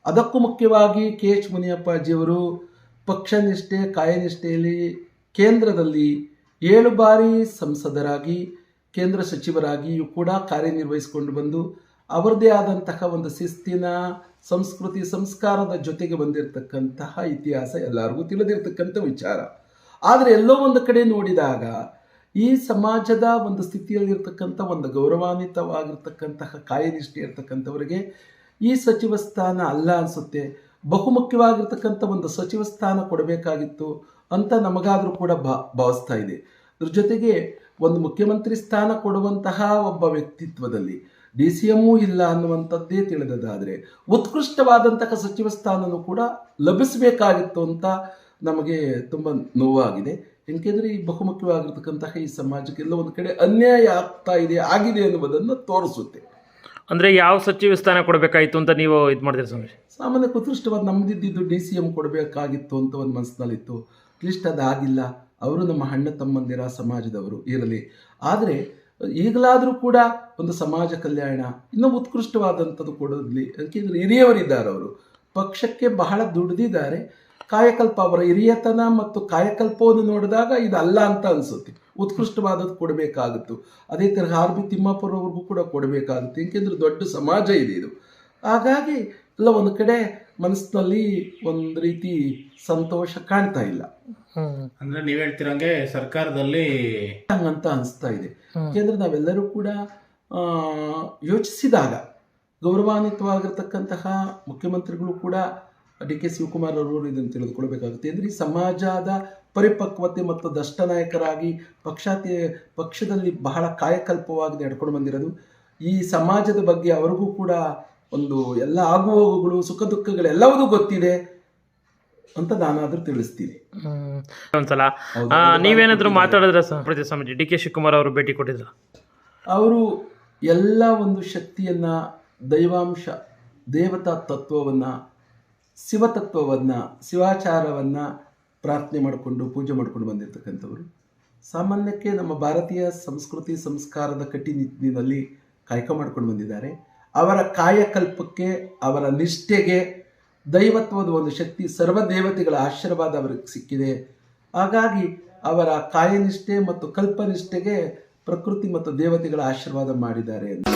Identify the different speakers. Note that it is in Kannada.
Speaker 1: ಅದಕ್ಕೂ ಮುಖ್ಯವಾಗಿ ಕೆ ಎಚ್ ಮುನಿಯಪ್ಪಾಜಿಯವರು ಪಕ್ಷನಿಷ್ಠೆ ಕಾಯನಿಷ್ಠೆಯಲ್ಲಿ ಕೇಂದ್ರದಲ್ಲಿ 7 ಬಾರಿ ಸಂಸದರಾಗಿ ಕೇಂದ್ರ ಸಚಿವರಾಗಿಯೂ ಕೂಡ ಕಾರ್ಯನಿರ್ವಹಿಸಿಕೊಂಡು ಬಂದು ಅವರದೇ ಆದಂತಹ ಒಂದು ಶಿಸ್ತಿನ ಸಂಸ್ಕೃತಿ ಸಂಸ್ಕಾರದ ಜೊತೆಗೆ ಬಂದಿರತಕ್ಕಂತಹ ಇತಿಹಾಸ ಎಲ್ಲರಿಗೂ ತಿಳಿದಿರ್ತಕ್ಕಂಥ ವಿಚಾರ. ಆದರೆ ಎಲ್ಲೋ ಒಂದು ಕಡೆ ನೋಡಿದಾಗ ಈ ಸಮಾಜದ ಒಂದು ಸ್ಥಿತಿಯಲ್ಲಿರ್ತಕ್ಕಂಥ ಒಂದು ಗೌರವಾನ್ವಿತವಾಗಿರ್ತಕ್ಕಂತಹ ಕಾಯನಿಷ್ಠೆ ಇರ್ತಕ್ಕಂಥವರಿಗೆ ಈ ಸಚಿವ ಸ್ಥಾನ ಅಲ್ಲ ಅನಿಸುತ್ತೆ. ಬಹುಮುಖ್ಯವಾಗಿರ್ತಕ್ಕಂಥ ಒಂದು ಸಚಿವ ಸ್ಥಾನ ಕೊಡಬೇಕಾಗಿತ್ತು ಅಂತ ನಮಗಾದರೂ ಕೂಡ ಭಾವಿಸ್ತಾ ಇದೆ. ಇದ್ರ ಜೊತೆಗೆ ಒಂದು ಮುಖ್ಯಮಂತ್ರಿ ಸ್ಥಾನ ಕೊಡುವಂತಹ ಒಬ್ಬ ವ್ಯಕ್ತಿತ್ವದಲ್ಲಿ DCM ಇಲ್ಲ ಅನ್ನುವಂಥದ್ದೇ ತಿಳಿದದಾದರೆ ಉತ್ಕೃಷ್ಟವಾದಂತಹ ಸಚಿವ ಸ್ಥಾನನೂ ಕೂಡ ಲಭಿಸಬೇಕಾಗಿತ್ತು ಅಂತ ನಮಗೆ ತುಂಬ ನೋವಾಗಿದೆ. ಏಕೆಂದರೆ ಈ ಬಹುಮುಖ್ಯವಾಗಿರ್ತಕ್ಕಂತಹ ಈ ಸಮಾಜಕ್ಕೆ ಎಲ್ಲ ಒಂದು ಕಡೆ ಅನ್ಯಾಯ ಆಗಿದೆ ಅನ್ನುವುದನ್ನು ತೋರಿಸುತ್ತೆ.
Speaker 2: ಅಂದರೆ ಯಾವ ಸಚಿವ ಸ್ಥಾನ ಕೊಡಬೇಕಾಯಿತು ಅಂತ ನೀವು ಇದು ಮಾಡ್ತೀರಿ ಸ್ವಾಮಿ?
Speaker 1: ಸಾಮಾನ್ಯ ಉತ್ಕೃಷ್ಟವಾದ ನಮ್ಮದಿದ್ದು DCM ಕೊಡಬೇಕಾಗಿತ್ತು ಅಂತ ಒಂದು ಮನಸ್ಸಿನಲ್ಲಿತ್ತು. ಅಟ್ಲೀಸ್ಟ್ ಅದಾಗಿಲ್ಲ. ಅವರು ನಮ್ಮ ಅಣ್ಣ ತಮ್ಮಂದಿರ ಸಮಾಜದವರು ಇರಲಿ. ಆದರೆ ಈಗಲಾದರೂ ಕೂಡ ಒಂದು ಸಮಾಜ ಕಲ್ಯಾಣ ಇನ್ನೂ ಉತ್ಕೃಷ್ಟವಾದಂಥದ್ದು ಕೊಡೋದ್ಲಿ. ಯಾಕೆಂದರೆ ಹಿರಿಯವರಿದ್ದಾರೆ, ಅವರು ಪಕ್ಷಕ್ಕೆ ಬಹಳ ದುಡಿದಿದ್ದಾರೆ. ಕಾಯಕಲ್ಪ ಅವರ ಹಿರಿಯತನ ಮತ್ತು ಕಾಯಕಲ್ಪವನ್ನು ನೋಡಿದಾಗ ಇದಲ್ಲ ಅಂತ ಅನಿಸುತ್ತೆ. ಉತ್ಕೃಷ್ಟವಾದದ್ದು ಕೊಡಬೇಕಾಗಿತ್ತು. ಅದೇ ತರಹ RB ತಿಮ್ಮಾಪುರವ್ರಿಗೂ ಕೂಡ ಕೊಡಬೇಕಾಗುತ್ತೆ. ಏಕೆಂದರೆ ದೊಡ್ಡ ಸಮಾಜ ಇದೆ ಇದು. ಹಾಗಾಗಿ ಎಲ್ಲ ಒಂದು ಕಡೆ ಮನಸ್ಸಿನಲ್ಲಿ ಒಂದು ರೀತಿ ಸಂತೋಷ ಕಾಣ್ತಾ ಇಲ್ಲ.
Speaker 3: ಅಂದ್ರೆ ನೀವ್ ಹೇಳ್ತಿರಂಗೆ ಸರ್ಕಾರದಲ್ಲಿ
Speaker 1: ಹಂಗಂತ ಅನಿಸ್ತಾ ಇದೆ. ಯಾಕೆಂದ್ರೆ ನಾವೆಲ್ಲರೂ ಕೂಡ ಯೋಚಿಸಿದಾಗ ಗೌರವಾನ್ವಿತವಾಗಿರ್ತಕ್ಕಂತಹ ಮುಖ್ಯಮಂತ್ರಿಗಳು ಕೂಡ DK ಶಿವಕುಮಾರ್ ಅವರು ಇದನ್ನು ತಿಳಿದುಕೊಳ್ಬೇಕಾಗುತ್ತೆ. ಅಂದರೆ ಈ ಸಮಾಜದ ಪರಿಪಕ್ವತೆ ಮತ್ತು ದಷ್ಟ ನಾಯಕರಾಗಿ ಪಕ್ಷದಲ್ಲಿ ಬಹಳ ಕಾಯಕಲ್ಪವಾಗಿ ನಡ್ಕೊಂಡು ಬಂದಿರೋದು. ಈ ಸಮಾಜದ ಬಗ್ಗೆ ಅವರಿಗೂ ಕೂಡ ಒಂದು ಎಲ್ಲ ಆಗುಹೋಗುಗಳು ಸುಖ ದುಃಖಗಳೆಲ್ಲವೂ ಗೊತ್ತಿದೆ ಅಂತ ನಾನಾದ್ರೂ ತಿಳಿಸ್ತೀನಿ.
Speaker 2: ಒಂದ್ಸಲ ನೀವೇನಾದ್ರೂ ಮಾತಾಡಿದ್ರೆ ಸ್ವಾಮೀಜಿ DK ಶಿವಕುಮಾರ್ ಅವರು ಭೇಟಿ ಕೊಟ್ಟಿದ್ರು?
Speaker 1: ಅವರು ಎಲ್ಲ ಒಂದು ಶಕ್ತಿಯನ್ನ, ದೈವಾಂಶ, ದೇವತಾ ತತ್ವವನ್ನು, ಶಿವತತ್ವವನ್ನು, ಶಿವಾಚಾರವನ್ನು ಪ್ರಾರ್ಥನೆ ಮಾಡಿಕೊಂಡು ಪೂಜೆ ಮಾಡಿಕೊಂಡು ಬಂದಿರತಕ್ಕಂಥವರು. ಸಾಮಾನ್ಯಕ್ಕೆ ನಮ್ಮ ಭಾರತೀಯ ಸಂಸ್ಕೃತಿ ಸಂಸ್ಕಾರದ ಕಟ್ಟಿನಿಟ್ಟಿನಲ್ಲಿ ಕಾಯಕ ಮಾಡ್ಕೊಂಡು ಬಂದಿದ್ದಾರೆ. ಅವರ ಕಾಯಕಲ್ಪಕ್ಕೆ, ಅವರ ನಿಷ್ಠೆಗೆ ದೈವತ್ವದ ಒಂದು ಶಕ್ತಿ, ಸರ್ವದೇವತೆಗಳ ಆಶೀರ್ವಾದ ಅವರಿಗೆ ಸಿಕ್ಕಿದೆ. ಹಾಗಾಗಿ ಅವರ ಕಾಯನಿಷ್ಠೆ ಮತ್ತು ಕಲ್ಪನಿಷ್ಠೆಗೆ ಪ್ರಕೃತಿ ಮತ್ತು ದೇವತೆಗಳ ಆಶೀರ್ವಾದ ಮಾಡಿದ್ದಾರೆ ಅಂತ